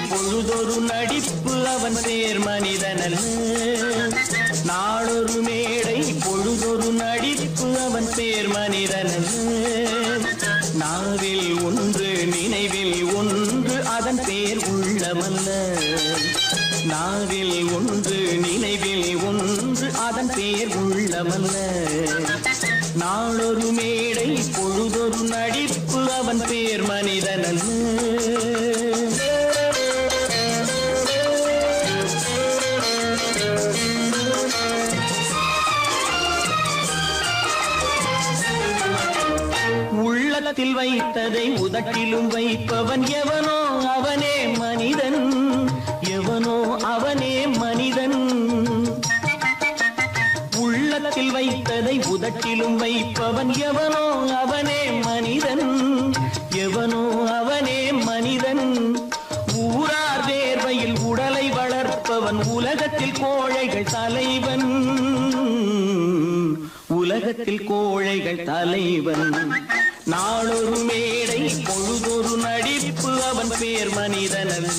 பொழுதொரு நடிப்பு அவன் பேர் மனிதனல்ல. நாளொரு மேடை பொழுதொரு நடிப்பு அவன் பேர் மனிதனல்ல. நாவில் ஒன்று நினைவில் ஒன்று அதன் பேர் உள்ளமல்ல. நாவில் ஒன்று நினைவில் ஒன்று அதன் பேர் உள்ளமல்ல. நாளொரு மேடை பொழுதொரு நடிப்பு அவன் பேர் மனிதனல்ல. உள்ளத்தில் வைத்ததை உதட்டிலும் வைப்பவன் எவனோ அவனே மனிதன். எவனோ அவனே மனிதன். உள்ளத்தில் வைத்ததை உதட்டிலும் வைப்பவன் எவனோ அவனே மனிதன். எவனோ அவனே மனிதன். ஊரார் வேர்வையில் உடலை வளர்ப்பவன் உலகத்தில் கோழைகள் தலைவன். உலகத்தில் கோழைகள் தலைவன். நாளொரு மேடை பொழுதொரு நடிப்பு அவன் பேர் மனிதனல்ல.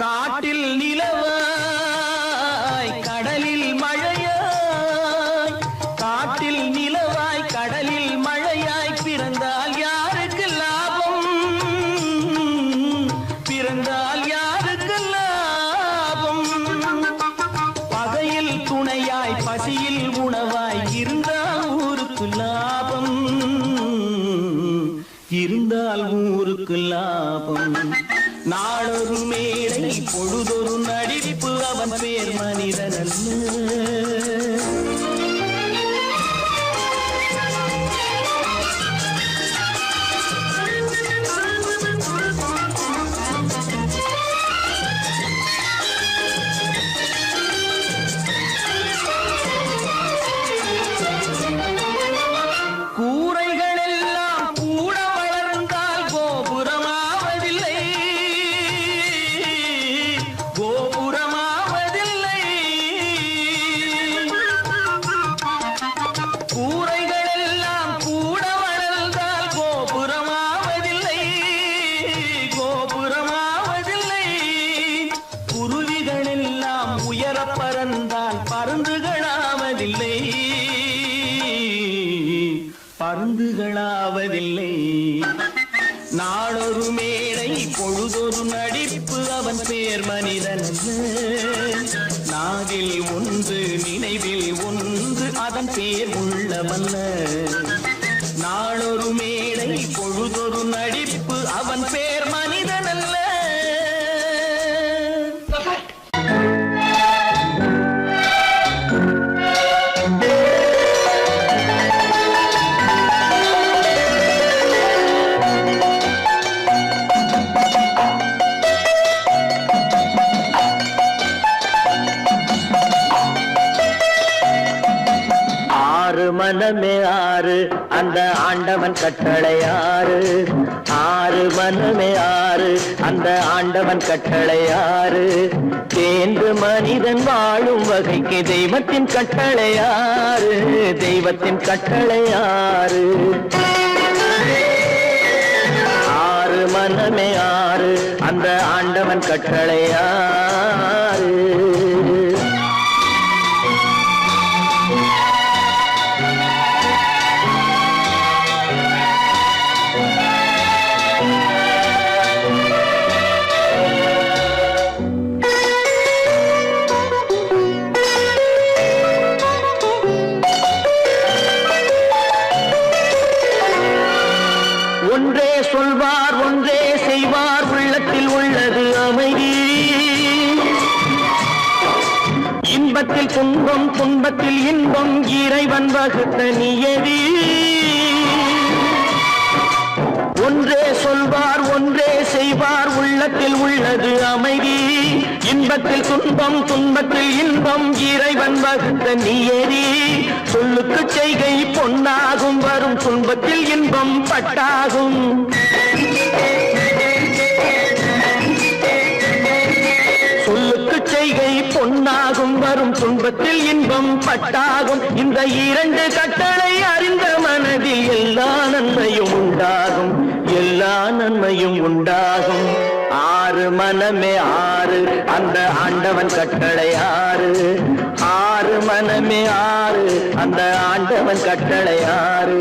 காட்டில் நிலவாய் கடலில் மழையாய். காட்டில் நிலவாய் கடலில் மழையாய் பிறந்தால் யாருக்கு லாபம்? பிறந்தால் யாருக்கு லாபம்? பகையில் துணையாய் பசியில் உணவாய் இருந்தால் ஊருக்கு லாபம். இருந்தால் ஊருக்கு லாபம். நாளொரு மேடை பொழுதொரு நடிப்பு அவன் பேர் மனிதனல்ல. பருந்துகளாவதில்லை. நாளொரு மேடை பொழுதொரு நடிப்பு அவன் பேர் மனிதனல்ல. நாவில் ஒன்று நினைவில் ஒன்று அதன் பேர் உள்ளமல்ல. நாளொரு மேடை பொழுதொரு நடிப்பு அவன் பேர் மனிதனல்ல. மனமே ஆறு அந்த ஆண்டவன் கட்டளையாறு. ஆறு மனமே ஆறு அந்த ஆண்டவன் கட்டளையாறு. தேர்ந்து மனிதன் வாழும் வகைக்கு தெய்வத்தின் கட்டளையாறு. தெய்வத்தின் கட்டளையாறு. ஆறு மனமே ஆறு அந்த ஆண்டவன் கட்டளையாறு. ஒன்றே சொல்வார் ஒன்றே செய்வார் உள்ளத்தில் உள்ளது அமைதி. இன்பத்தில் துன்பம் துன்பத்தில் இன்பம் இறைவன் வகுத்த நியதி. ஒன்றே சொல்வார் ஒன்றே செய்வார் உள்ளத்தில் உள்ளது அமைதி. இன்பத்தில் துன்பம் துன்பத்தில் இன்பம் இறைவன் வகுத்த நியதி. சொல்லுக்கு செய்கை பொன்னாகும் வரும் துன்பத்தில் இன்பம் பட்டாகும். பட்டாகும். இந்த இரண்டு கட்டளை அறிந்த மனதில் எல்லா நன்மையும் உண்டாகும், எல்லா நன்மையும் உண்டாகும். ஆறு மனமே ஆறு, அந்த ஆண்டவன் கட்டளை ஆறு. ஆறு மனமே ஆறு, அந்த ஆண்டவன் கட்டளை ஆறு.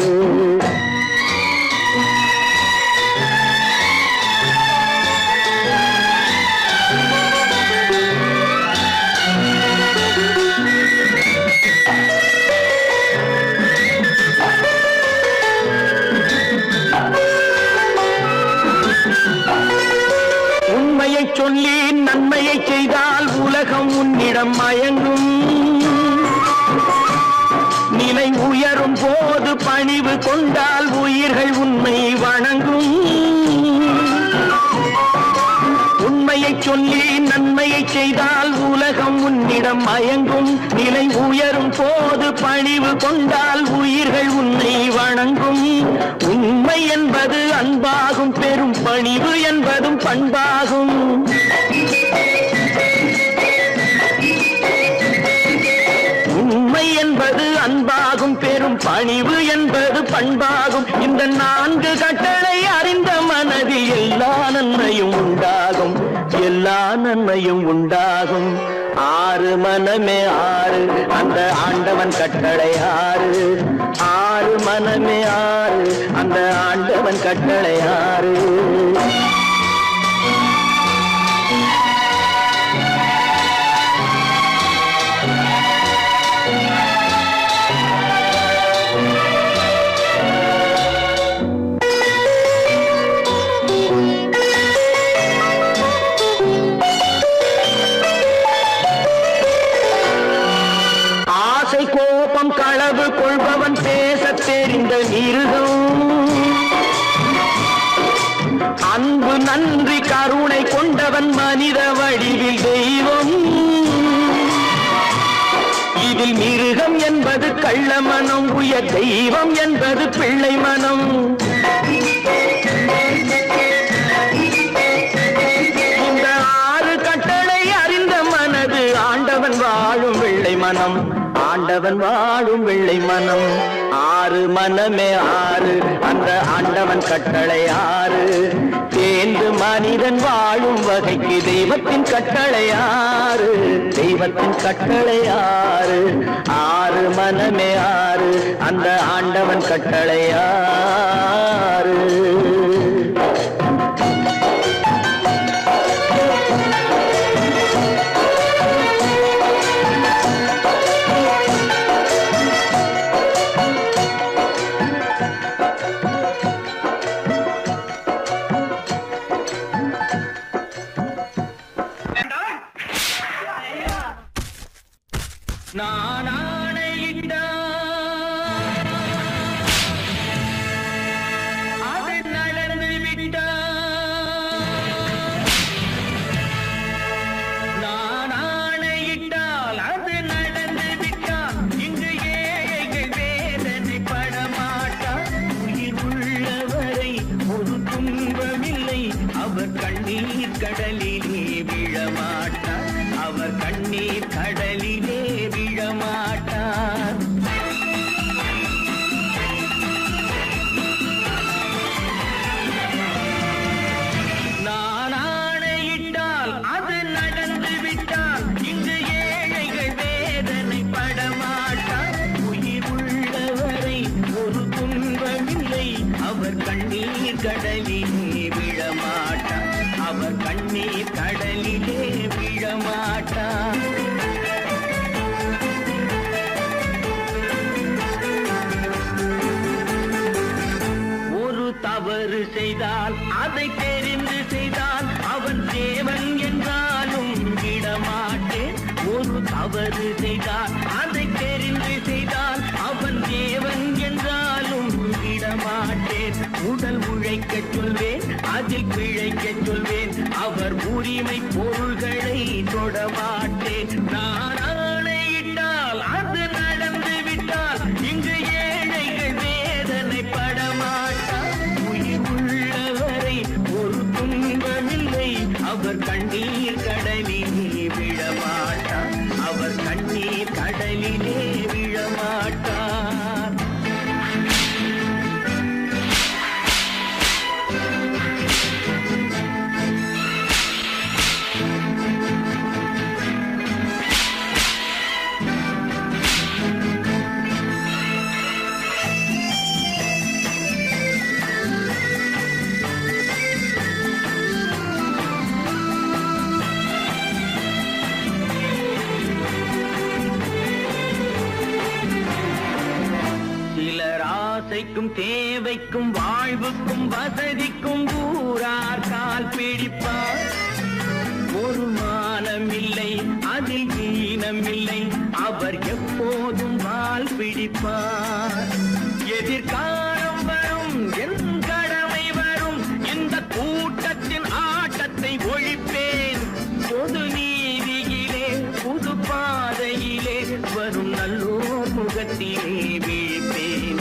உண்மையை சொல்லி நன்மையை செய்தால் உலகம் உன்னிடம் மயங்கும். நிலை உயரும் போது பணிவு கொண்டால் உயிர்கள் உன்னை வணங்கும். உண்மையை சொல்லி நன்மையை செய்தால் உலகம் உன்னிடம் மயங்கும். நிலை உயரும் போது பணிவு கொண்டால் உயிர்கள் உன்னை வணங்கும். உண்மை என்பது அன்பாகும், பெரும் பணிவு என்பதும் பண்பாகும். உண்மை என்பது அன்பாகும், பெரும் பணிவு என்பது பண்பாகும். இந்த நான்கு கட்டளை அறிந்த மனதில் எல்லா நன்மையும் உண்டாகும், எல்லா நன்மையும் உண்டாகும். ஆறு மனமே ஆறு, அந்த ஆண்டவன் கட்டளை ஆறு. ஆறு மனமே ஆறு, அந்த ஆண்டவன் கட்டளை ஆறு. கோபம் களவு கொள்பவன் பேச தெரிந்த மிருகம். அன்பு நன்றி கருணை கொண்டவன் மனித வடிவில் தெய்வம். இதில் மிருகம் என்பது கள்ள மனம், உயர் தெய்வம் என்பது பிள்ளை மனம். இந்த ஆறு கட்டளை அறிந்த மனது ஆண்டவன் வாழும் வெள்ளை மனம், ஆண்டவன் வாழும் வெள்ளை மனம். ஆறு மனமே ஆறு, அந்த ஆண்டவன் கட்டளை ஆறு. தேர்ந்து மனிதன் வாழும் வகைக்கு தெய்வத்தின் கட்டளை ஆறு, தெய்வத்தின் கட்டளை ஆறு. ஆறு மனமே ஆறு, அந்த ஆண்டவன் கட்டளை ஆறு. நான் ஆணையிட்டால் அது நடந்து விட்டால். நான் ஆணையிட்டால் அது நடந்து விட்டால். இங்கு ஏழைகள் வேதனை படமாட்டார். உயிர் உள்ளவரை ஒரு துன்பமில்லை. அவர் கண்ணீர் கடலிலே விழமாட்டார், அவர் கண்ணீர் கடலிலே விழமாட்டார். நான் ஆணையிட்டால் அது நடந்து விட்டால். இங்கு ஏழைகள் வேதனை படமாட்டார். உயிர் உள்ளவரை ஒரு துன்பமில்லை. அவர் கண்ணீர் கடலிலே விழமாட்டார், அவர் கண்ணீர் கடலிலே விழமாட்டார். ஒரு தவறு செய்தால் அதை தெரிந்து செய்தால் அவன் தேவன் என்றாலும் விடமாட்டேன். ஒரு தவறு செய்தால் அதை தெரிந்து செய்தால் அவன் தேவன் என்றாலும் விடமாட்டேன். உடல் உழைக்கச் சொல்வேன், அதில் பிழைக்கச் சொல்வேன். அவர் உரிமை பொருள்களை தொடமாட்டேன். நான் ஆணையிட்டால் அது நடந்து விட்டால். இங்கு ஏழைகள் வேதனை படமாட்டார். உயிர் உள்ளவரை ஒரு துன்பமில்லை. அவர் கண்ணீர் கடலிலே விழமாட்டார், அவர் கண்ணீர் கடலிலே தேவைக்கும் தேவைக்கும் வாழ்வுக்கும் வசதிக்கும் ஊரார் கால் பிடிப்பார். ஒரு மானமில்லை அதில் ஈனமில்லை, அவர் எப்போதும் வால் பிடிப்பார். எதிர்காலம் வரும் என் கடமை வரும், இந்த கூட்டத்தின் ஆட்டத்தை ஒழிப்பேன். பொது நீதியிலே புது பாதையிலே வரும் நல்லோர் முகத்திலே விழிப்பேன்.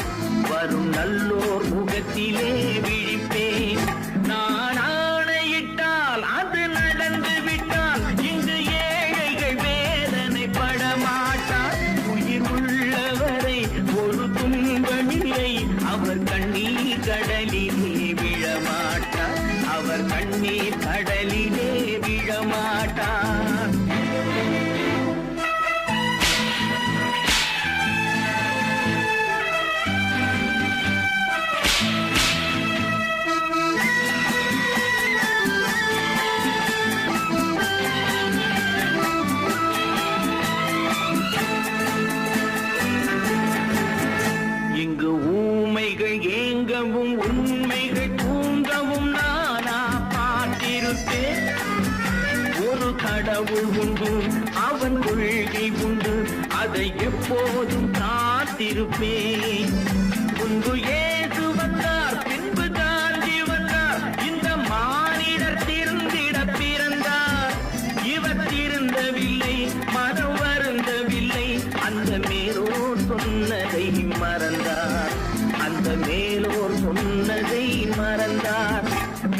வரும் நல்லோர் முகத்திலே விழிப்பேன். நான் ஆணையிட்டால் அது நடந்து விட்டால் இங்கு ஏழைகள் வேதனை படமாட்டார். உயிர் உள்ளவரை ஒரு துன்பமில்லை, அவர் கண்ணீர் கடலிலே விழமாட்டார். அவர் கண்ணீர் கடலிலே விழமாட்டார். இங்கு ஊமைகள் ஏங்கவும் உண்மைகள் தூங்கவும் நானா பார்த்திருப்பேன். ஒரு கடவுள் உண்டு, அவன் கொள்கை உண்டு, அதை எப்போதும் காத்திருப்பேன். முன்பு இயேசு வந்தார், பின்பு காந்தி வந்தார், இந்த மானிடர் திருந்திட பிறந்தார். இவர் திருந்தவில்லை, மனம் வருந்தவில்லை, அந்த மேலோர் சொன்னதை மறந்தார். அந்த மேலோர் சொன்னதை மறந்தார்.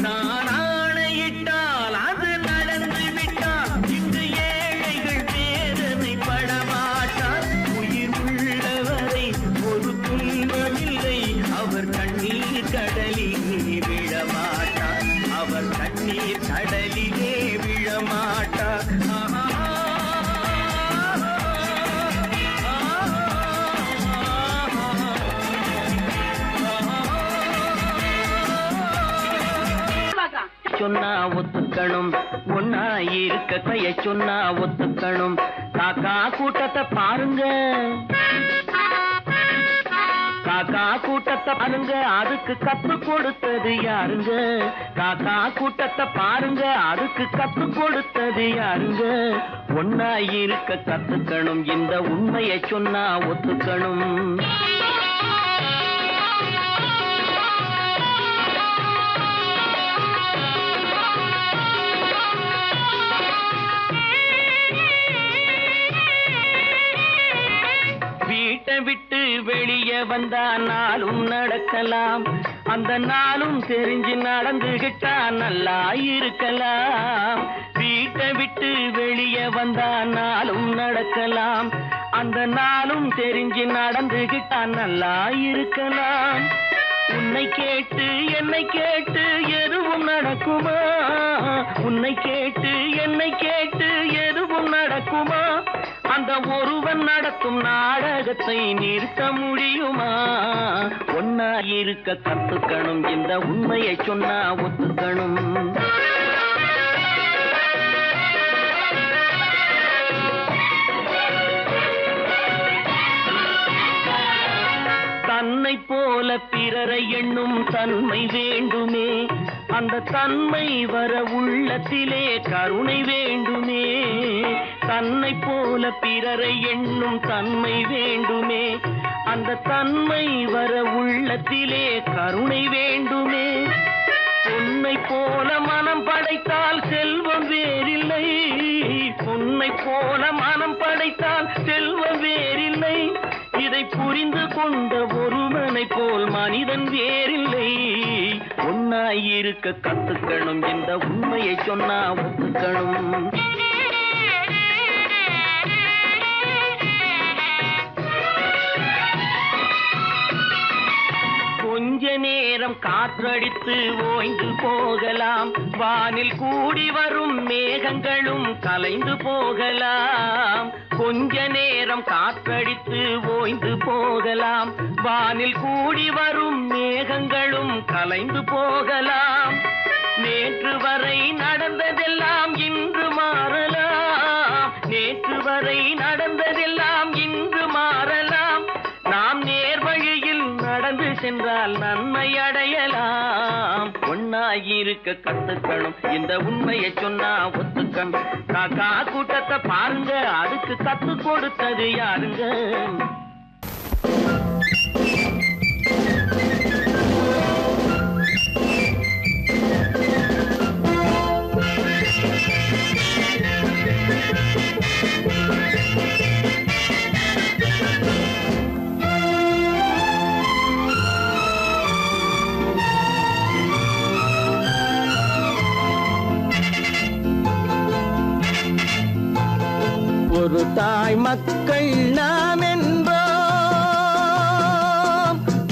நான் ஆணையிட்டால் அது நடந்து விட்டால் இங்கு ஏழைகள் வேதனை படமாட்டார். உயிர் உள்ளவரை ஒரு துன்பமில்லை, அவர் கண்ணீர் கடலிலே விழமாட்டார். அவர் கண்ணீர் கடலிலே விழமாட்டார். சொன்னா ஒத்துக்கணும், ஒன்னா இருக்க கைய சொன்னா ஒத்துக்கணும். காக்கா கூட்டத்தை பாருங்க, காக்கா கூட்டத்தை பாருங்க, அதுக்கு கத்து கொடுத்தது யாருங்க? காக்கா கூட்டத்தை பாருங்க, அதுக்கு கத்து கொடுத்தது யாருங்க? ஒன்னா இருக்க கத்துக்கணும், இந்த உண்மையை சொன்னா ஒத்துக்கணும். வீட்டை விட்டு வெளியே வந்தா நாளும் நடக்கலாம், அந்த நாளும் தெரிஞ்சு நடந்துகிட்டா நல்லா இருக்கலாம். வீட்டை விட்டு வெளியே வந்தா நாளும் நடக்கலாம், அந்த நாளும் தெரிஞ்சு நடந்துகிட்டா நல்லா இருக்கலாம். உன்னை கேட்டு என்னை கேட்டு எதுவும் நடக்குமா? உன்னை கேட்டு என்னை கேட்டு எதுவும் நடக்குமா? அந்த ஒருவன் நடத்தும் நாடகத்தை நிறுத்த முடியுமா? ஒன்னா இருக்க கத்துக்கணும், இந்த உண்மையை சொன்னா ஒத்துக்கணும். தன்னை போல பிறரை எண்ணும் தன்மை வேண்டுமே, அந்த தன்மை வர உள்ளத்திலே கருணை வேண்டுமே. தன்னை போல பிறரை எண்ணும் தன்மை வேண்டுமே, அந்த தன்மை வர உள்ளத்திலே கருணை வேண்டுமே. பொன்னை போல மனம் படைத்தால் செல்வம் வேறில்லை, பொன்னை போல மனம் படைத்தால் செல்வம் வேறில்லை. இதை புரிந்து கொண்ட ஒருவனை போல் மனிதன் வேறில்லை. ஒன்னாய் இருக்க கத்துக்கணும், இந்த உண்மையை சொன்னா ஒத்துக்கணும். கொஞ்ச நேரம் காற்றடித்து ஓய்ந்து போகலாம், வானில் கூடி வரும் மேகங்களும் கலைந்து போகலாம். கொஞ்ச நேரம் காற்றடித்து ஓய்ந்து போகலாம், வானில் கூடி வரும் மேகங்களும் கலைந்து போகலாம். நேற்று வரை நடந்ததெல்லாம் இன்று மாறலாம், நேற்று வரை நடந்ததெல்லாம் இன்று மாறலாம். நாம் நேர்வழியில் நடந்து சென்றால் இருக்க கத்துக்கணும். இந்த உண்மையை சொன்னா ஒத்துக்கணும். காக்கா கூட்டத்தை பாருங்க, அதுக்கு கத்து கொடுத்தது யாருங்க? ஒரு தாய் மக்கள் நாம் என்போம்,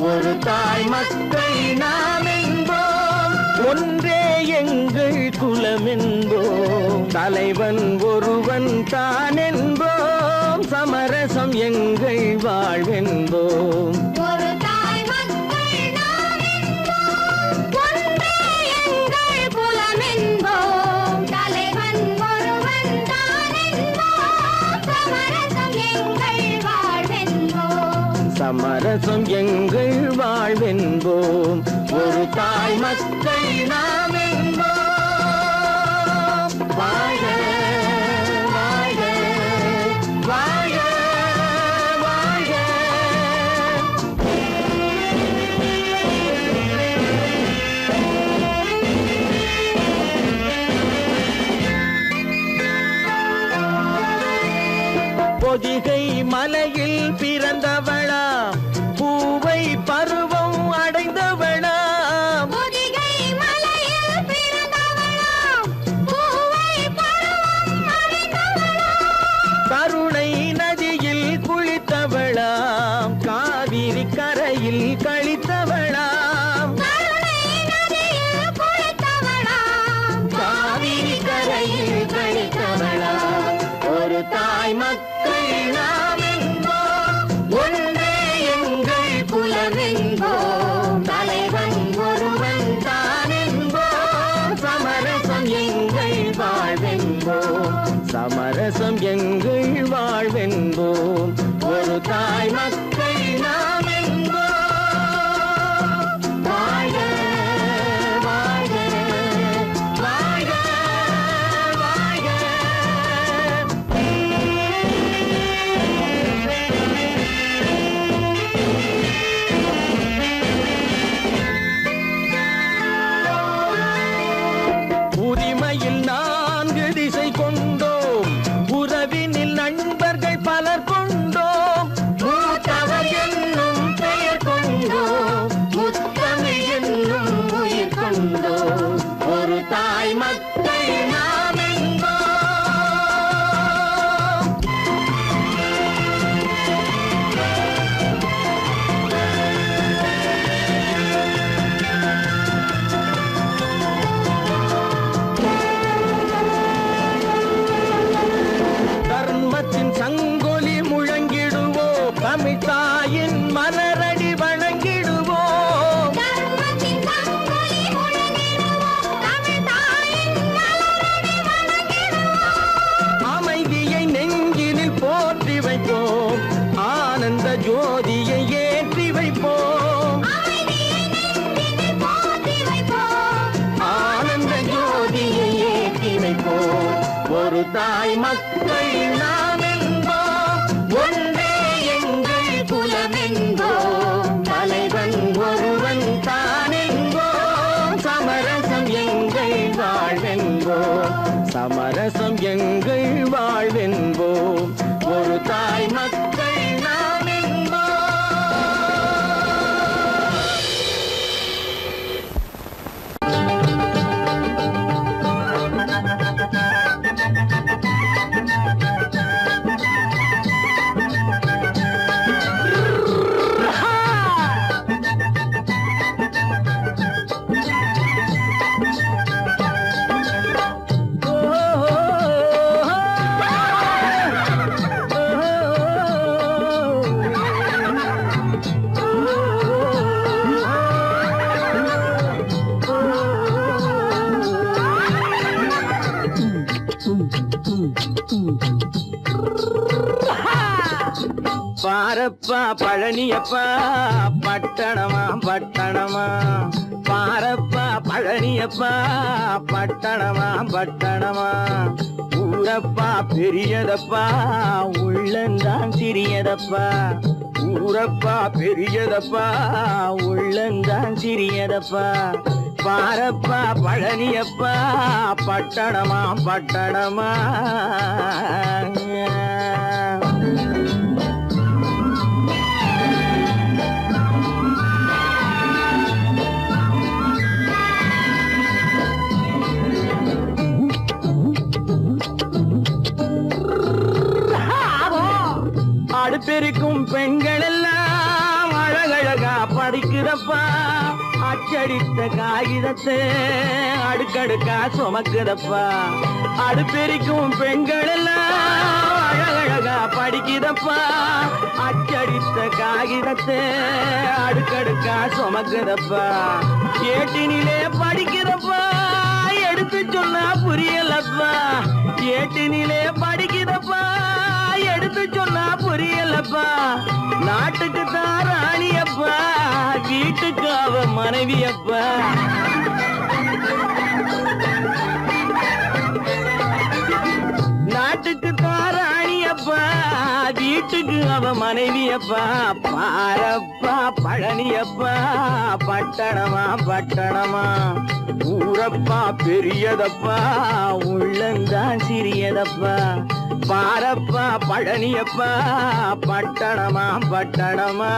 ஒரு தாய் மக்கள் நாம் என்போம், ஒன்றே எங்கள் குலம் என்போம், தலைவன் ஒருவன் தான் என்போம், சமரசம் எங்கள் வாழ்வென்போம். சமரசம் எங்கள் வாழ்வென்போம், ஒரு தாய் மக்கள் நாம் என்போம். வாழ்க வாழ்க வாழ்க வாழ்க. பொதிகை மலையில் பிறந்தவளா, பூவை பருவம் அடைந்தவளா, பொதிகை மலையில் பிறந்தவளா, பூவை பருவம் அடைந்தவளா, கருணை நதியில் குளித்தவளா, காவிரி கரையில் கழித்தவளா, கருணை நதியில் குளித்தவளா, காவிரி கரையில் கழித்தவளா. ஒரு தாய் மக்கள் நாம் என்போம், ஒன்றே எங்கள் குலம் என்போம், தலைவன் ஒருவன் தான் என்போம், சமரசம் எங்கள் வாழ்வென்போம், சமரசம் எங்கள் வாழ்வென்போம், ஒரு தாய் மக்கள் நாம் என்போம். வாழ்க வாழ்க வாழ்க வாழ்க. உரிமையில் 4 திசை கொண்டோம், உறவினில் நண்பர்கள் பலர் கொண்டோம், மூத்தவர் என்னும் பெயர் கொண்டோம், முத்தமிழ் என்னும் உயிர் கொண்டோம், ஒரு தாய் மக்கள் நாம் என்போம். தர்மத்தின் சங்கொலி முழங்கிடுவோம், தமிழ் தாயின் மலரடி வணங்கிடுவோம், தர்மத்தின் சங்கொலி முழங்கிடுவோம், தமிழ் தாயின் மலரடி வணங்கிடுவோம், அமைதியை நெஞ்சினில் போற்றி வைப்போம், ஆனந்த ஜோதியை ஏற்றி வைப்போம், அமைதியை நெஞ்சினில் போற்றி வைப்போம், ஆனந்த ஜோதியை ஏற்றி வைப்போம், ஒரு தாய் மக்கள் நாம் என்போம், ஒன்றே எங்கள் குலம் என்போம், தலைவன் ஒருவன் தான் என்போம், சமரசம் எங்கள் வாழ்வென்போம், சமரசம் எங்கள் வாழ்வென்போம், ஒரு தாய் மக்கள் நாம் என்போம். பாரப்பா பழனியப்பா பட்டணமா பட்டணமா, பாரப்பா பழனியப்பா பட்டணமா பட்டணமா ஊரப்பா பெரியதப்பா உள்ளந்தான் சிறியதப்பா ஊரப்பா பெரியதப்பா உள்ளந்தான் சிறியதப்பா பாரப்பா பழனியப்பா பட்டணமா பட்டணமா அடுப்பெருக்கும் பெண்கள் எல்லாம் அழகழகா படிக்குதப்பா அச்சடித்த காகிதத்தை அடுக்கடுக்கா சுமக்குதப்பா அடுப்பெருக்கும் பெண்கள் எல்லாம் அழகழகா படிக்குதப்பா அச்சடித்த காகிதத்தை அடுக்கடுக்கா சுமக்குதப்பா ஏட்டினிலே படிக்குதப்பா எடுத்து சொன்னா புரியலப்பா ஏட்டினிலே படிக்குதப்பா எடுத்து சொன்னா புரியலப்பா நாட்டுக்கு தான் ராணியப்பா வீட்டுக்கு அவ மனைவியப்பா நாட்டுக்கு தான் ராணியப்பா வீட்டுக்கு அவ மனைவியப்பா பாரப்பா பழனியப்பா பட்டணமா பட்டணமா ஊரப்பா பெரியதப்பா உள்ளந்தான் சிறியதப்பா பாரப்பா பழனியப்பா பட்டணமா பட்டணமா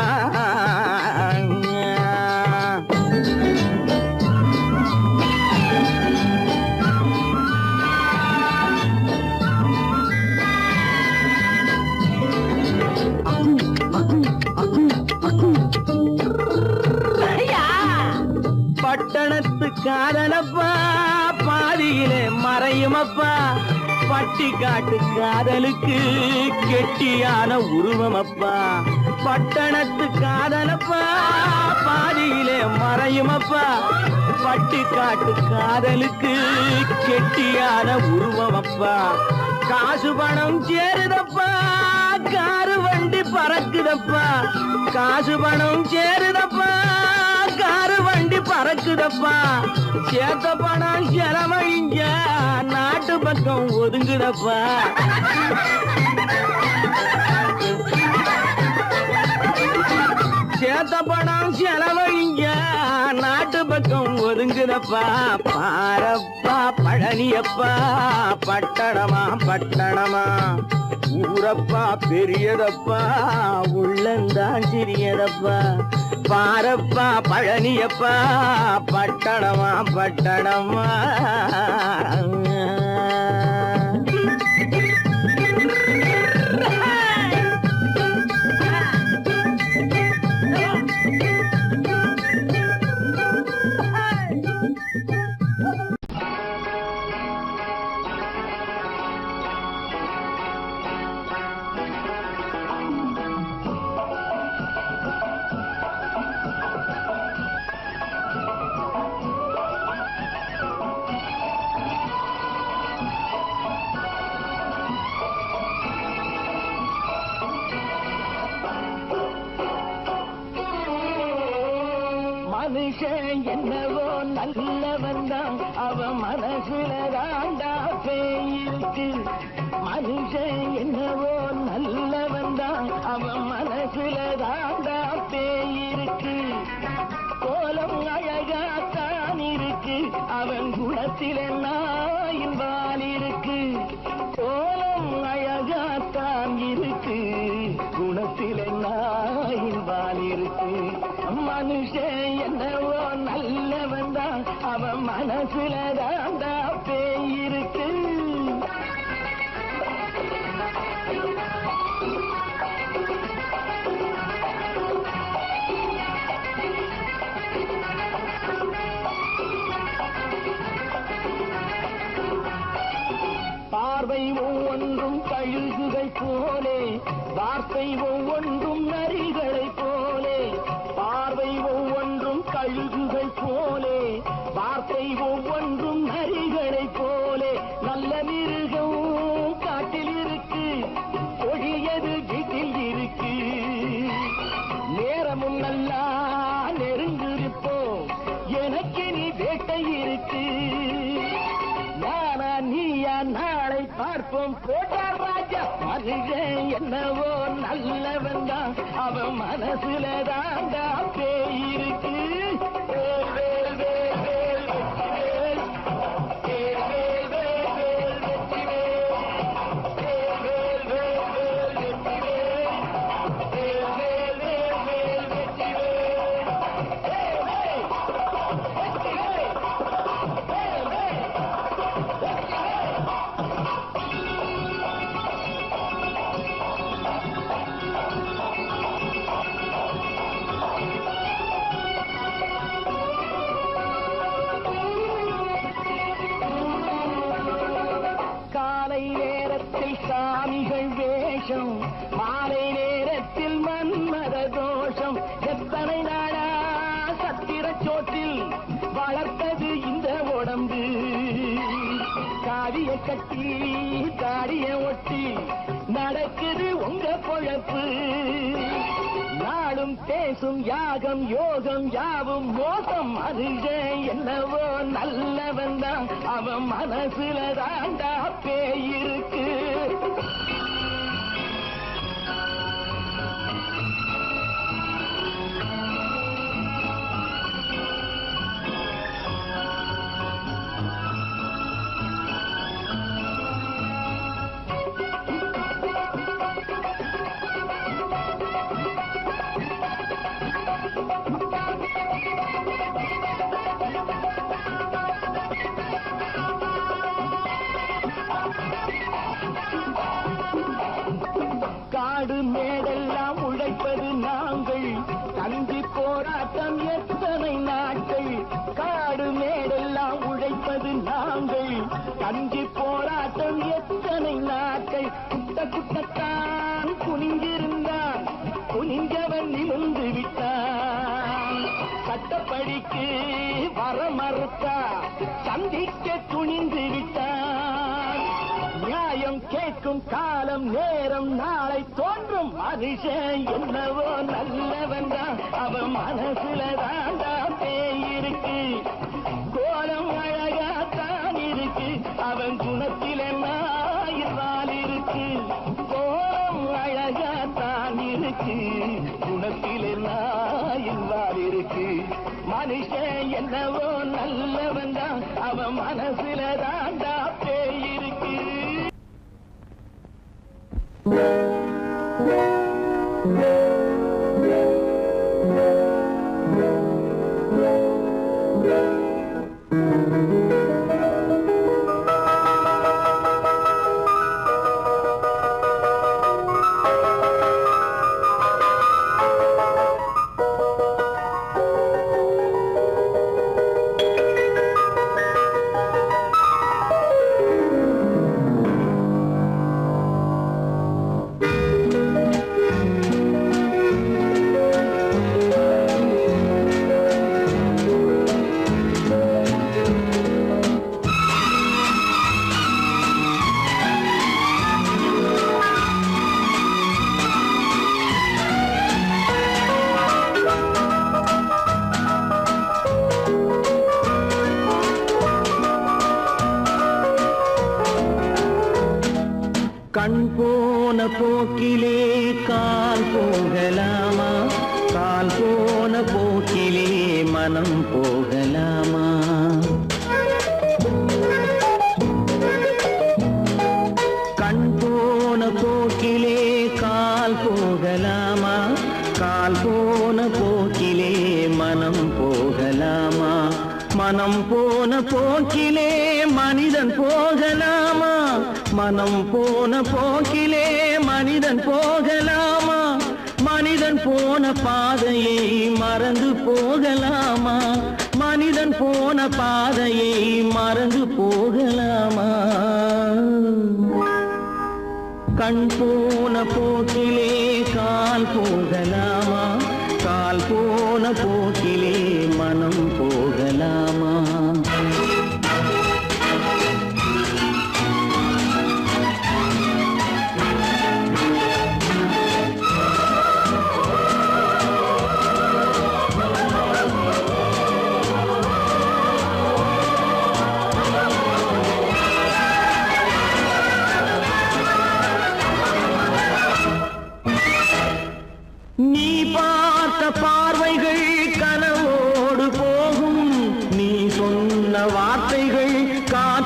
பட்டணத்து காதலப்பா பாதியிலே மறையுமப்பா பட்டி காட்டு காதலுக்கு கெட்டியான உருவமப்பா பட்டணத்து காதலப்பா பாதியிலே மறையுமப்பா பட்டி காட்டு காதலுக்கு கெட்டியான உருவமப்பா காசு பணம் சேருதப்பா காரு வண்டி பறக்குதப்பா காசு பணம் சேருதப்பா காரு வண்டி பறக்குதப்பா சேத்த பணம் செலவழிஞ்ச நாட்டு பக்கம் ஒதுங்குதப்பா சேத்த பணம் செலவழிஞ்ச நாட்டு பக்கம் ஒதுங்குதப்பா பாரப்பா பழனியப்பா பட்டணமா பட்டணமா ஊரப்பா பெரியதப்பா உள்ளந்தான் சிறியதப்பா பாரப்பா பழனியப்பா பட்டணமா பட்டணமா மனுஷன் என்னவோ நல்லவன் தான் அவன் மனசுல தாண்டா பேயிருக்கு மனுஷன் என்னவோ நல்லவன் தான் அவன் மனசுல தாண்டா பேயிருக்கு கோலம் அழகாத்தான் இருக்கு அவன் குணத்தில நாயின் வால் இருக்கு கோலம் அழகாத்தான் இருக்கு குணத்தில நாயின் வால் இருக்கு மனுஷன் என்னவோ நல்லவன் தான் அவன் மனசுல தாண்டா பேயிருக்கு பார்வை ஒவ்வொன்றும் கழுகுகை போலே வார்த்தை ஒவ்வொன்றும் நரிகளை போலே பார்வை ஒவ்வொன்றும் கழுகுகை போலே வார்த்தை ஒவ்வொன்றும் நரிகளை போலே நல்ல மிருகம் காட்டில் இருக்கு கொடியது வீட்டில் இருக்கு நேரமும் நல்லா நெருங்கிருப்போம் எனக்கு நீ வேட்டை பார்ப்போம் போட்டார் ராஜா மனுஷன் என்னவோ நல்லவன் தான் அவன் மனசுல தாண்டா பேய் இருக்கு வேல் வேல் வேல் வேல் வெற்றி வேல் வேல் வேல் வேல் வெற்றி வேல் வேல் வேல் வேல் வெற்றி வேல் வேல் வேல் வேல் வெற்றி காலை நேரத்தில் சாமிகள் வேஷம் மாலை நேரத்தில் மன்மத தோஷம் எத்தனை நாளா சத்திர சோற்றில் வளர்த்தது இந்த உடம்பு காவிய கட்டி தாடிய ஒட்டி நடக்குது உங்க பொழப்பு நாளும் பேசும் யாகம் யோகம் யாவும் மோசம் மனுஷன் என்னவோ நல்லவன் தான் அவன் மனசுல தாண்டா பேய் இருக்கு காடு மேடெல்லாம் உழைப்பது நாங்கள் தந்தி போராட்டம் எத்தனை நாட்கள் காடு மேடெல்லாம் உழைப்பது நாங்கள் தந்தி போராட்டம் எத்தனை நாட்கள் குட்ட குட்டத்தான் குனிஞ்சிருந்தான் குனிஞ்சவன் நிமிர்ந்து விட்டான் சட்டப்படிக்கு வர மறுத்தா சந்திக்க துணிந்து விட்டான் நியாயம் கேட்கும் காலம் நேரம் நாளை தோன்றும் மனுஷன் என்னவோ நல்லவன் தான் அவன் மனசுல தாண்டா பேய் இருக்கு கோலம் அழகாத்தான் இருக்கு அவன் குணத்தில நாயிரால் இருக்கு கோலம் அழகாத்தான் இருக்கு குணத்தில நாயிரால் இருக்கு மனுஷன் என்னவோ நல்லவன் தான் அவன் மனசுல தாண்டா பேய் இருக்கு கண் போன போக்கிலே கால் போகலாமா கால் போன போக்கிலே மனம் போகலாமா கண் போன போக்கிலே கால் போகலாமா கால் போன போக்கிலே மனம் போகலாமா மனம் போன போக்கிலே மனிதன் போகலாமா மனம் போன போக்கிலே மனிதன் போகலாமா மனிதன் போன பாதையை மறந்து போகலாமா மனிதன் போன பாதையை மறந்து போகலாமா கண் போன போக்கிலே கால் போகலாமா கால் போன போக்கிலே மனம் போகலாமா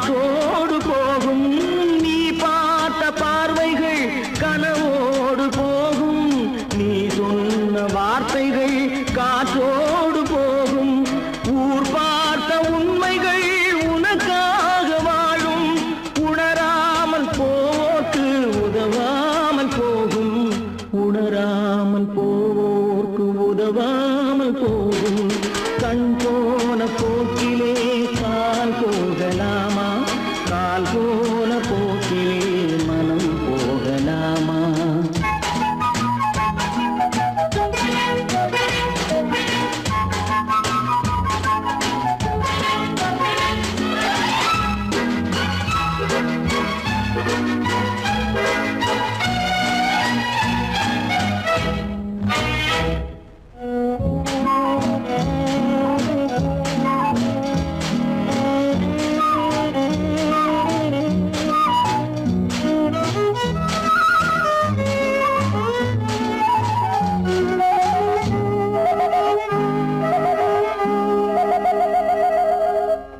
காற்றோடு போகும் நீ பார்த்த பார்வைகள் கனவோடு போகும் நீ சொன்ன வார்த்தைகள் காற்றோடு போகும் ஊர் பார்த்த உண்மைகள் உனக்காக வாழும் உணராமல் போக்கு உதவாமல் போகும் உணராமல் போக்கு உதவாமல் போகும் கண் போன போக்கிலே கால் போகலாமா கால் போன போக்கிலே மனம் போகலாமா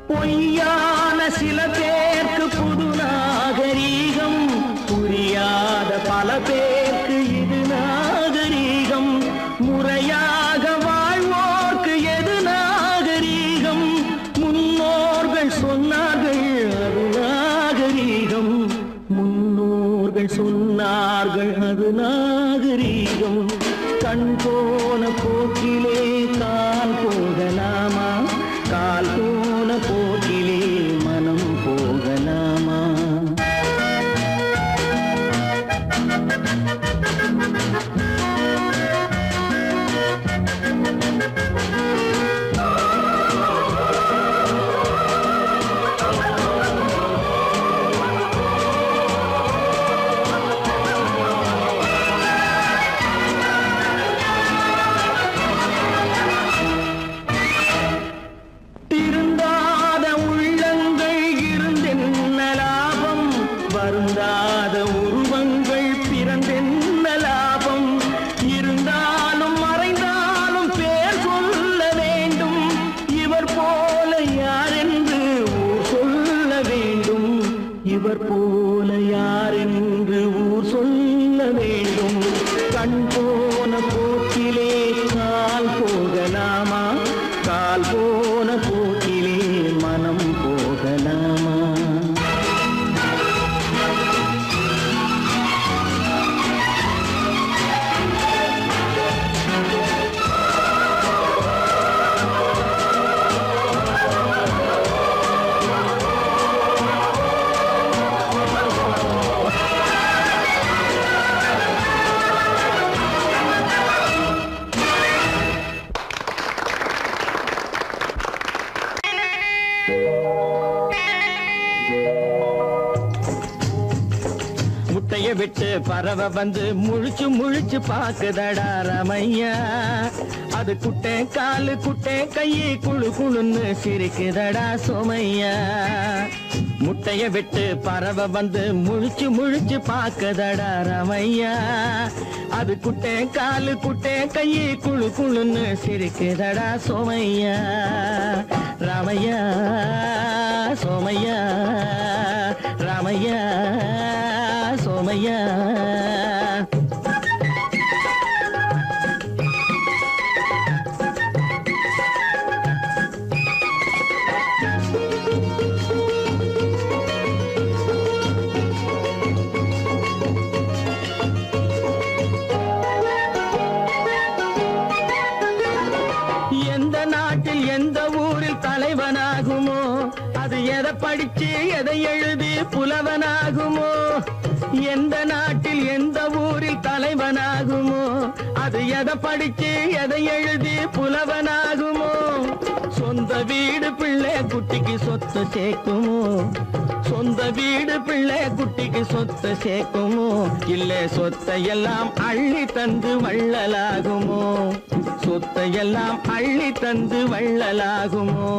பொய்யான சில பேருக்கு புது நாகரீகம் புரியாத பல பேருக்கு இது நாகரீகம் முறையாக வாழ்வோர்க்கு எது நாகரீகம் முன்னோர்கள் சொன்னார்கள் அது நாகரீகம் முன்னோர்கள் சொன்னார்கள் அது நாகரீகம் கண் போன போக்கிலே கால் போகலாமா கால் போன போக்கிலே மனம் போகலாமா திருந்தாத உள்ளங்கள் இருந்தென்ன லாபம் வருந்தாத உருவங்கள் பிறந்தென்ன லாபம் இருந்தாலும் மறைந்தாலும் பேர் சொல்ல வேண்டும் இவர் போல யாரென்று ஊர் சொல்ல வேண்டும் இவர் போல யாரென்று ஊர் சொல்ல வேண்டும் கண் போன போக்கிலே கால் போகலாமா கால் போன போக்கிலே மனம் போகலாமா முட்டைய விட்டு பறவை வந்து முழிச்சு முழிச்சு பாக்குதடா ரமையா அது குட்டை காலு குட்டை கையை குழு குழுன்னு சிரிக்குதடா சோமையா முட்டைய விட்டு பறவை வந்து முழிச்சு முழிச்சு பாக்குதடா ரமையா அது குட்டை காலு குட்டை கையை குழு குழுன்னு சிரிக்குதடா சோமையா ராமையா சோமையா ராமையா சோமையா எந்த நாட்டில் எந்த ஊரில் தலைவனாகுமோ அது எதை படிச்சு எதை எழுதி புலவனாகுமோ எந்த நாட்டில் எந்த ஊரில் தலைவனாகுமோ அது எதை படிச்சு எதை எழுதி புலவனாகுமோ சொந்த வீடு பிள்ளை குட்டிக்கு சொத்து சேர்க்குமோ சொந்த வீடு பிள்ளை குட்டிக்கு சொத்து சேர்க்குமோ இல்லை சொத்தை எல்லாம் அள்ளி தந்து வள்ளலாகுமோ சொத்தை எல்லாம் அள்ளி தந்து வள்ளலாகுமோ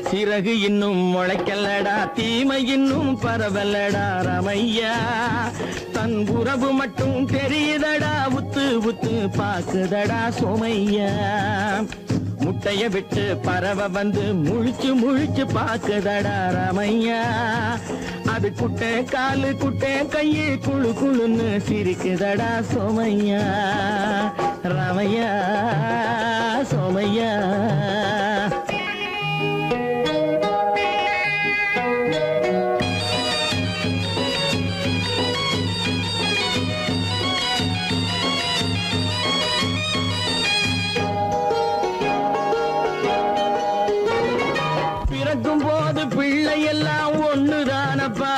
சிறகு இன்னும் முளைக்கல்லடா தீமை இன்னும் பரவலடா ரமையா தன் உறவு மட்டும் தெரியுதடா உத்து உத்து பாக்குதடா சோமையா முட்டைய விட்டு பறவை வந்து முழிச்சு முழிச்சு பாக்குதடா ராமையா. அது குட்டை காலு குட்டை கையு குழு குழுன்னு சிரிக்குதடா சோமையா. ராமையா சோமையா. பிறக்கும் போது பிள்ளை எல்லாம் ஒண்ணுதானப்பா,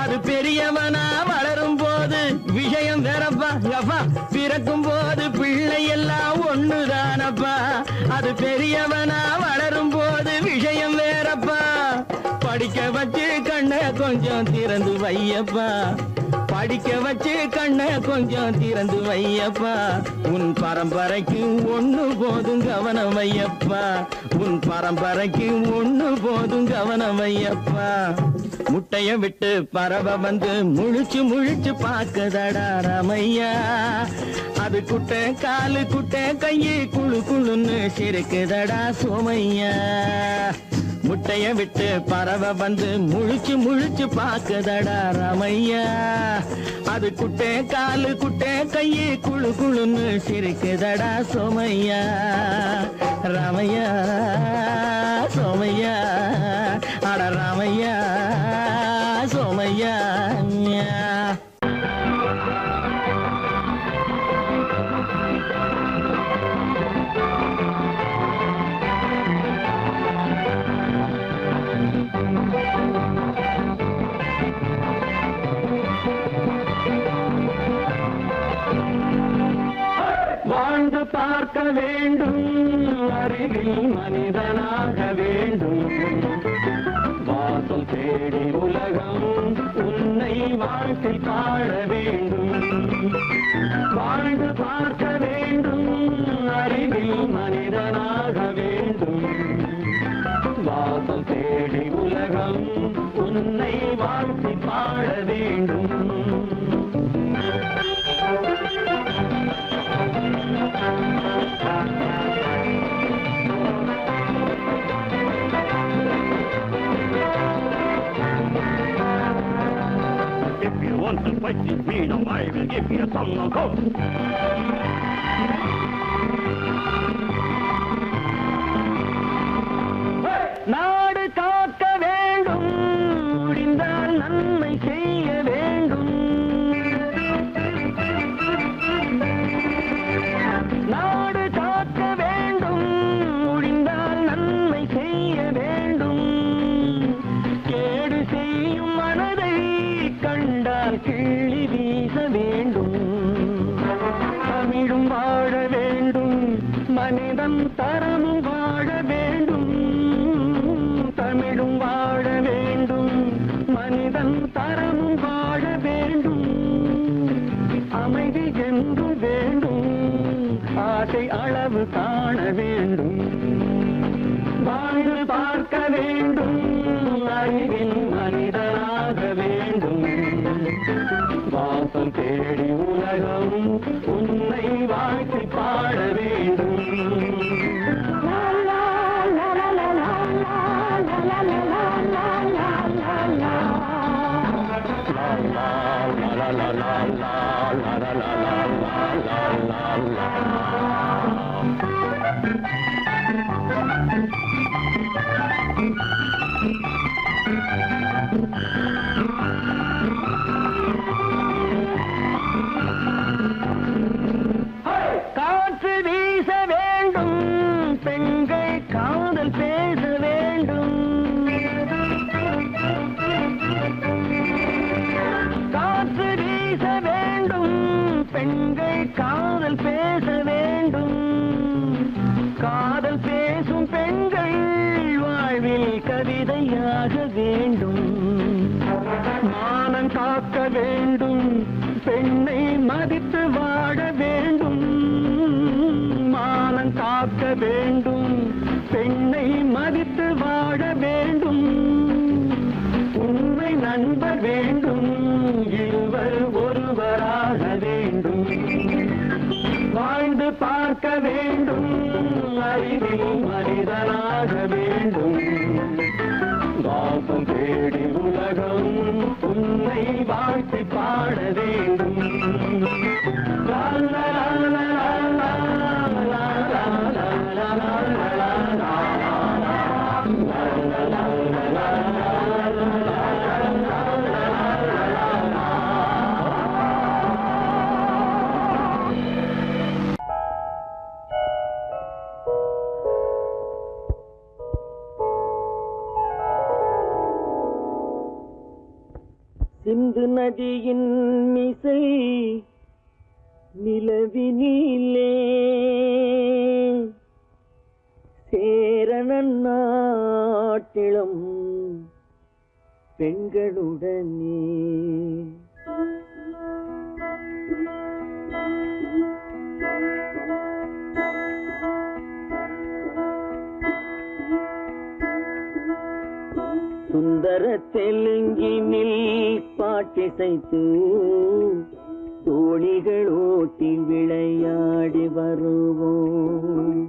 அது பெரியவனா வளரும் போது விஷயம் வேறப்பா. அப்பா பிறக்கும் போது பிள்ளை எல்லாம் ஒண்ணுதானப்பா, அது பெரியவனா வளரும் போது விஷயம் வேறப்பா. படிக்க வச்சு கண்ணை கொஞ்சம் திறந்து வையப்பா, படிக்க வச்சு கண்ணை கொஞ்சம் திறந்து வையப்பா. உன் பரம்பரைக்கு ஒண்ணு போதும் கவனம் வையப்பா, உன் பரம்பரைக்கு ஒண்ணு போதும் கவனம் வையப்பா. முட்டைய விட்டு பறவை வந்து முழிச்சு முழிச்சு பாக்குதடா ராமையா. அது குட்டை காலு குட்டை கையு குழு குழுன்னு சிரிக்குதடா சோமையா. முட்டைய விட்டு பறவை வந்து முழிச்சு முழிச்சு பாக்குதடா ராமையா. அது குட்டை காலு குட்டை கையு குழு குழுன்னு சிரிக்குதடா சோமையா. ராமையா சோமையா. அட ராமையா சோமையா. வாழ்ந்து பார்க்க வேண்டும், அறிவில் மனிதனாக வேண்டும். வாசல் தேடி உலகம் உன்னை வாழ்க்கை பாட வேண்டும். வாழ்ந்து பார்க்க வேண்டும், அறிவில் மனிதனாக வேண்டும். வாசல் தேடி உலகம் உன்னை வாழ்க்கை பாட வேண்டும். If you want to fight with me now, I will give you some of those. நாடு காக்க வேண்டும், முடிந்தால் நன்மை செய்ய வேண்டும். நாடு காக்க வேண்டும், முடிந்தால் நன்மை செய்ய வேண்டும். கேடு செய்யும் மனதை கண்டால் கிள்ளி வீச வேண்டும். தமிழும் வாழ வேண்டும், மனிதன் தரமும் வாழ வேண்டும். தமிழும் வாழ வேண்டும், மனிதன் தரமும் வாழ வேண்டும். அமைதி என்று வேண்டும், ஆசை அளவு காண வேண்டும். வாழ்ந்து பார்க்க வேண்டும், அறிவில் மனிதனாக வேண்டும். வாசம் தேடி உலகம் உன்னை வாழ்க்கை பாட வேண்டும். காற்று வீச வேண்டும், பெண்கள் காதல் பேச வேண்டும். காற்று வீச வேண்டும், பெண்கள் காதல் பேச வேண்டும். காதல் பேசும் பெண்கள் வாழ்வில் கவிதையாக வேண்டும். மானம் காக்க வேண்டும், பெண்ணை மதித்து வாழ வேண்டும். மானம் காக்க வேண்டும், பெண்ணை மதித்து வாழ வேண்டும். உண்மை நண்பர் வேண்டும், இருவர் ஒருவராக வேண்டும். வாழ்ந்து பார்க்க வேண்டும், அறிவில் சிந்து நதியின் மிசை நிலவினிலே சேரணன் நாட்டிளம் பெண்களுடனே சுந்தர தெலுங்கினில் பாட்டிசைத்து தோணிகள் ஓட்டி விளையாடி வருவோம்.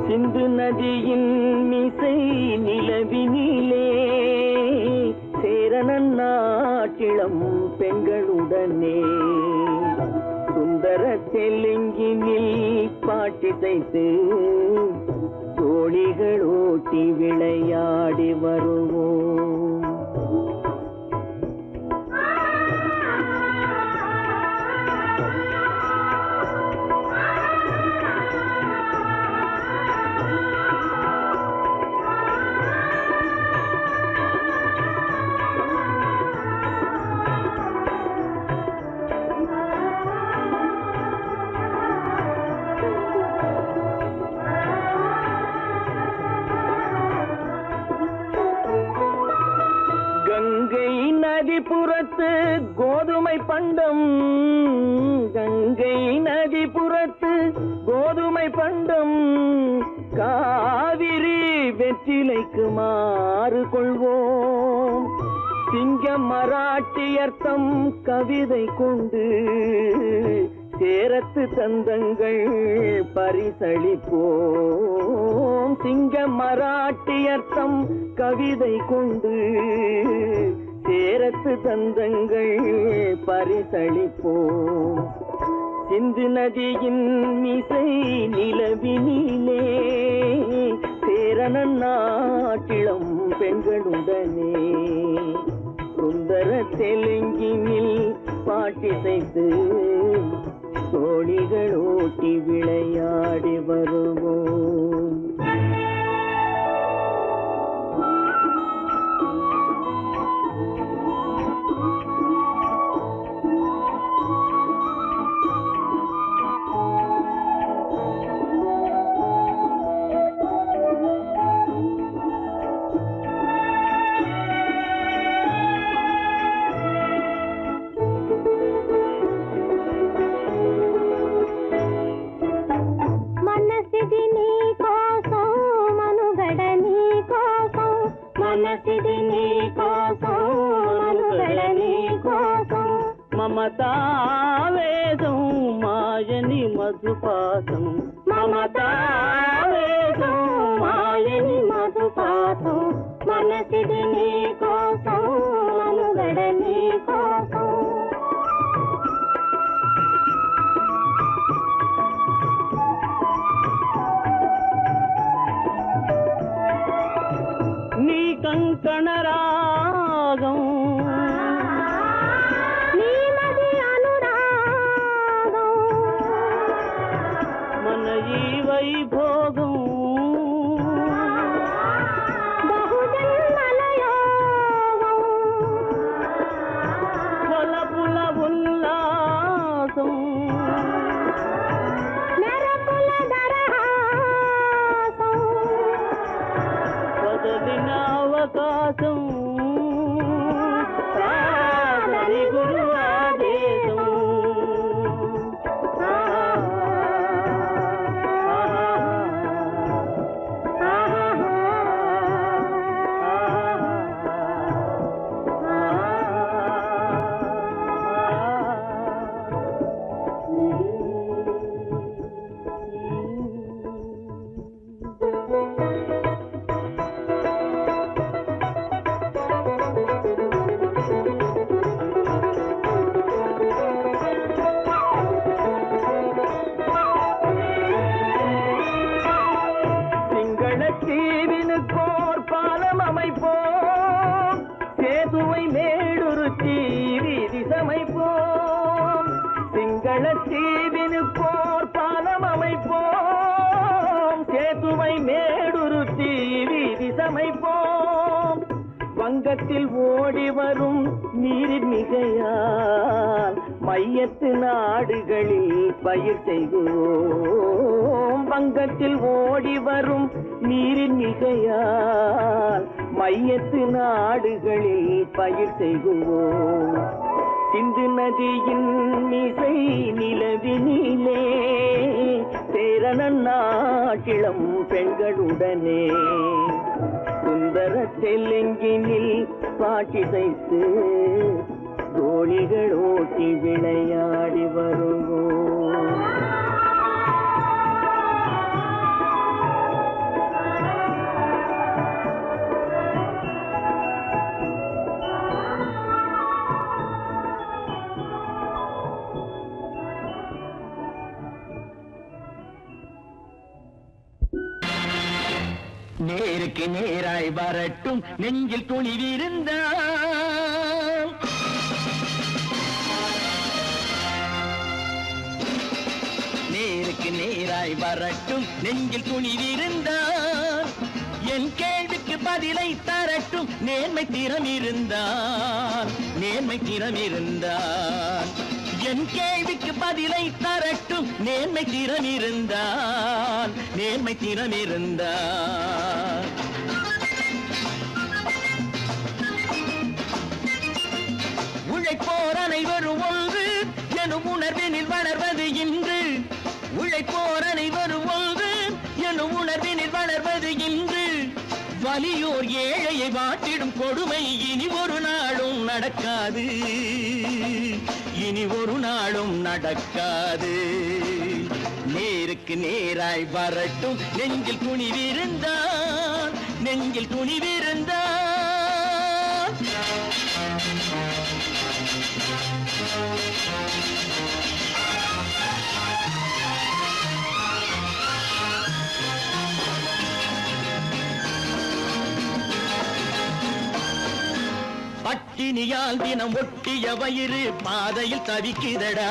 சிந்து நதியின் மிசை நிலவினிலே சேரணன் நாட்டிளம் பெண்களுடனே சுந்தர தெலுங்கினில் பாட்டிசைத்து தோணிகள் ஓட்டி விளையாடி வருவோம். கங்கை நதிபுறத்து கோதுமை பண்டம், கங்கை நதிபுறத்து கோதுமை பண்டம், காவிரி வெற்றிலைக்கு மாறு கொள்வோம். சிங்க மராட்டியர்த்தம் கவிதை கொண்டு சேரத்து தந்தங்கள் பரிசளிப்போம். சிங்க மராட்டியர்த்தம் கவிதை கொண்டு சேரத்து தந்தங்கள் பரிசளிப்போம். சிந்து நதியின் மிசை நிலவினிலே சேரணன் நாட்டிளம் பெண்களுடனே சுந்தர தெலுங்கினில் பாட்டிசைத்து தோணிகள் ஓட்டி விளையாடி வருவோம். మనసిది నీ కోసం మనుగడ నీ కోసం మమతావేదం మాయని మధుపాసం మమతావేదం మాయని మధుపాసం మనసిది నీ కోసం మనుగడ నీ కోసం కంకణ రాగం నీమది అనురాగం మన ఈ వైభోగం బహుజన్మల యోగం వలపుల ఉల్లాసం మెరపుల దరహాసం వదలిన అవకాశం సాధని గురు ఆదేశం வங்கத்தில் ஓடி வரும் நீரின் மிகையால் மையத்து நாடுகளில் பயிர் செய்குவோம். வங்கத்தில் ஓடி வரும் நீரின் மிகையால் மையத்து நாடுகளில் பயிர் செய்குவோம். சிந்து நதியின் மிசை நிலவினிலே சேரணன் நாட்டிளம் பெண்களுடனே சுந்தர தெலுங்கினில் பாட்டிசைத்து தோணிகள் ஓட்டி விளையாடி வருவோம். நேருக்கு நேராய் வரட்டும் நெஞ்சில் துணிவிருந்தால் நேருக்கு நேராய் வரட்டும் நெஞ்சில் துணிவிருந்தால் என் கேள்விக்கு பதிலை தரட்டும் நேர்மை திறம் இருந்தால் என் கேள்விக்கு பதிலை தரட்டும் நேர்மை திறம் இருந்தால் உழைப்போர் அனைவரும் ஒன்று எனும் உணர்வினில் வளர்வது இன்று. உழைப்போர் அனைவரும் ஒன்று எனும் உணர்வினில் வளர்வது இன்று. வலியோர் ஏழையை வாட்டிடும் கொடுமை இனி ஒரு நாளும் நடக்காது, நேருக்கு நேராய் வரட்டும் நெஞ்சில் துணிவிருந்தால் பட்டினியால் தினம் ஒட்டிய வயிறு பாதையில் தவிக்குதடா.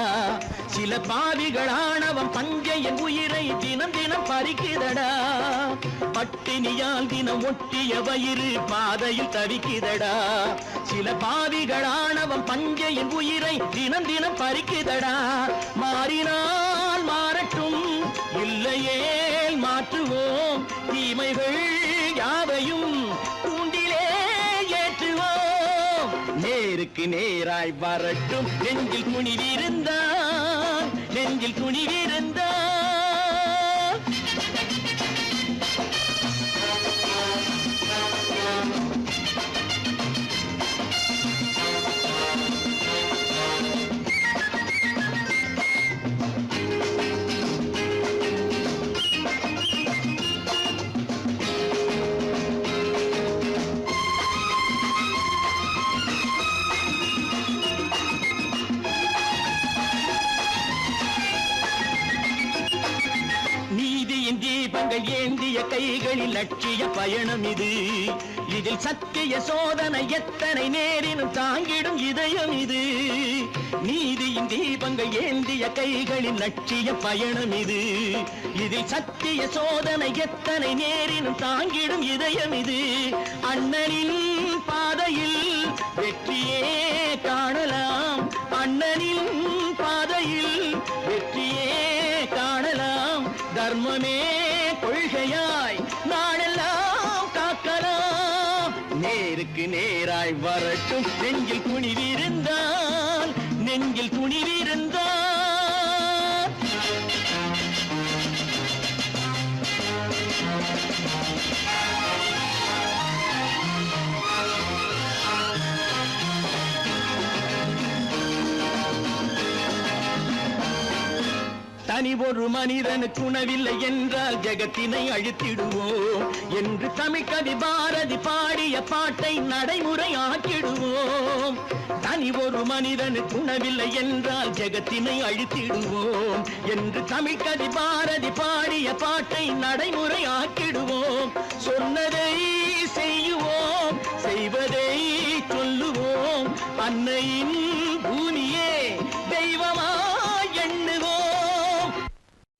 சில பாவிகள் ஆணவம் பஞ்சையின் உயிரை தினம் தினம் பறிக்குதடா. பட்டினியால் தினம் ஒட்டிய வயிறு பாதையில் தவிக்குதடா. சில பாவிகள் ஆணவம் பஞ்சையின் உயிரை தினம் தினம் பறிக்குதடா. மாறினால் மாறட்டும், இல்லையே மாற்றுவோம். தீமைகள் யாவையும் தூண்டிலே ஏற்றுவோம். நேருக்கு நேராய் வரட்டும் நெஞ்சில் துணிவிருந்தால் தீபங்கள் ஏந்திய கைகளில் லட்சிய பயணம் இது. இதில் சத்திய சோதனை எத்தனை நேரினும் தாங்கிடும் இதயம் இது. நீதியின் தீபங்கள் ஏந்திய கைகளில் லட்சிய பயணம் இது. இதில் சத்திய சோதனை எத்தனை நேரினும் தாங்கிடும் இதயம் இது. அண்ணனின் பாதையில் வெற்றியே காணலாம், அண்ணனின் பாதையில் வெற்றியே காணலாம். தர்மமே கொள்கையாய் நாளெல்லாம் காக்கலாம். நேருக்கு நேராய் வரட்டும் நெஞ்சில் துணிவிருந்தால் தனி ஒரு மனிதனுக்கு உணவில்லை என்றால் ஜெகத்தினை அழித்திடுவோம் என்று தமிழ் கவி பாரதி பாடிய பாட்டை நடைமுறையாக்கிடுவோம். தனி ஒரு மனிதனுக்கு உணவில்லை என்றால் ஜெகத்தினை அழித்திடுவோம் என்று தமிழ் கவி பாரதி பாடிய பாட்டை நடைமுறையாக்கிடுவோம். சொன்னதை செய்யுவோம், செய்வதை சொல்லுவோம். அன்னையின் பூமியே தெய்வமா